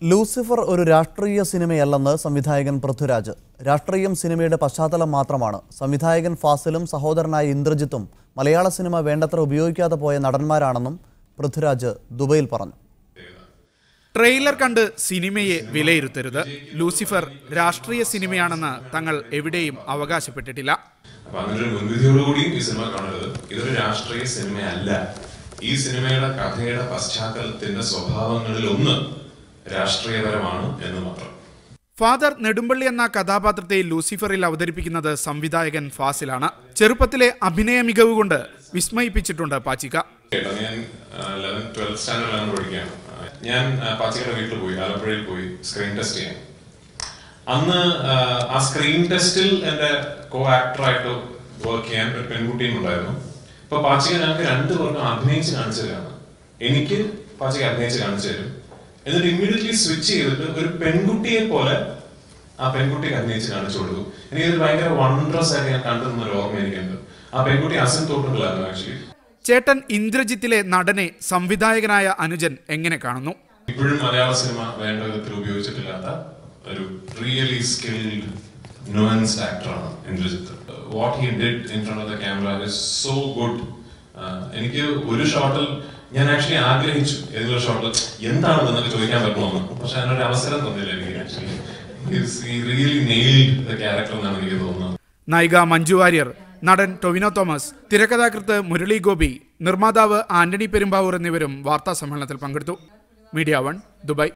Lucifer ഒരു രാഷ്ട്രീയ സിനിമയല്ലെന്ന് സംവിധായകൻ പൃഥ്വിരാജ്. രാഷ്ട്രീയം സിനിമയുടെ പശ്ചാത്തലം മാത്രമാണ്. സംവിധായകൻ ഫാസിലും സഹോദരനായ ഇന്ദ്രജിത്തും മലയാള സിനിമ വേണ്ടത്ര ഉപയോഗിക്കാതെ പോയ നടന്മാരാണെന്നും പൃഥ്വിരാജ് ദുബൈയിൽ പറഞ്ഞു. ട്രെയിലർ കണ്ട് സിനിമയെ വിലയിരുത്തരുത്. ലൂസിഫർ രാഷ്ട്രീയ സിനിമയാണെന്ന് തങ്ങൾ എവിടെയും അവകാശപ്പെട്ടിട്ടില്ല. ഇതൊരു രാഷ്ട്രീയ സിനിമയല്ല. ഈ സിനിമയുടെ കഥയുടെ പശ്ചാത്തലത്തിന്റെ സ്വഭാവങ്ങളിൽ ഒന്ന് രാഷ്ട്രീയപരമാണ് എന്ന് മാത്രം. ഫാദർ നെടുമ്പള്ളി എന്ന കഥാപാത്രത്തെ ലൂസിഫറിൽ അവതരിപ്പിക്കുന്നത് സംവിധായകൻ ഫാസിലാണ്. ചെറുപ്പത്തിലെ അഭിനയ മികവ് കൊണ്ട് വിസ്മയിപ്പിച്ചിട്ടുണ്ട് പാച്ചിക്ക. ഞാൻ പാച്ചിക്കയുടെ വീട്ടിൽ പോയി, ആലപ്പുഴയിൽ പോയി സ്ക്രീൻ ടെസ്റ്റ് ചെയ്യാൻ. അന്ന് ആ സ്ക്രീൻ ടെസ്റ്റിൽ എന്റെ കോ ആക്ടറായിട്ട് വർക്ക് ചെയ്യാൻ ഒരു പെൺകുട്ടിയും ഉണ്ടായിരുന്നു. ഇപ്പൊ പാച്ചിക ഞങ്ങൾക്ക് രണ്ടുപേർക്കും അഭിനയിച്ച് കാണിച്ചു തരാണ്. എനിക്ക് പാച്ചിക അഭിനയിച്ച് കാണിച്ചു തരും. എന്നിട്ട് ഇമ്മീഡിയറ്റ്ലി സ്വിച്ച് ചെയ്തിട്ട് ഒരു പെൺകുട്ടിയെ പോലെ ആ പെൺകുട്ടിക്ക് അഭിനയിച്ച് കാണിച്ചു കൊടുത്തു. എനിക്കത് ഭയങ്കര വണ്ടറസ് ആയിട്ട് ഞാൻ കണ്ടുനിന്നൊരു ഓർമ്മ എനിക്കുണ്ട്. ആ പെൺകുട്ടി അസിൻ തോട്ടുകളായിരുന്നു ആക്ച്വലി. ചേട്ടൻ ഇന്ദ്രജിത്തിലെ നടനെ സംവിധായകനായ അനുജൻ എങ്ങനെ കാണുന്നു? ഇപ്പോഴും മലയാള സിനിമ വേണ്ട വിധത്തിൽ ഉപയോഗിച്ചിട്ടില്ലാത്ത ഒരു റിയലി സ്കിൽഡ് നുവൻസ്ഡ് ആക്ടറാണ് Indrajith. What he did in front of the camera is so good. എനിക്ക് ഒരു ഷോട്ടിൽ ഞാൻ ആക്ച്വലി ആഗ്രഹിച്ചു ഏതൊരു ഷോട്ടിൽ എന്താണെന്നൊക്കെ ചോദിക്കാൻ പറ്റുമെന്ന്. പക്ഷെ അതിനൊരു അവസരം തന്നില്ല എനിക്ക്. Actually he really nailed the character എന്നാണ് എനിക്ക് തോന്നുന്നത്. നായിക മഞ്ജു വാര്യർ, നടൻ ടൊവിനോ തോമസ്, തിരക്കഥാകൃത്ത് മുരളി ഗോപി, നിർമ്മാതാവ് ആന്റണി പെരുമ്പാവൂർ എന്നിവരും വാർത്താ സമ്മേളനത്തിൽ പങ്കെടുത്തു. Media 1 Dubai.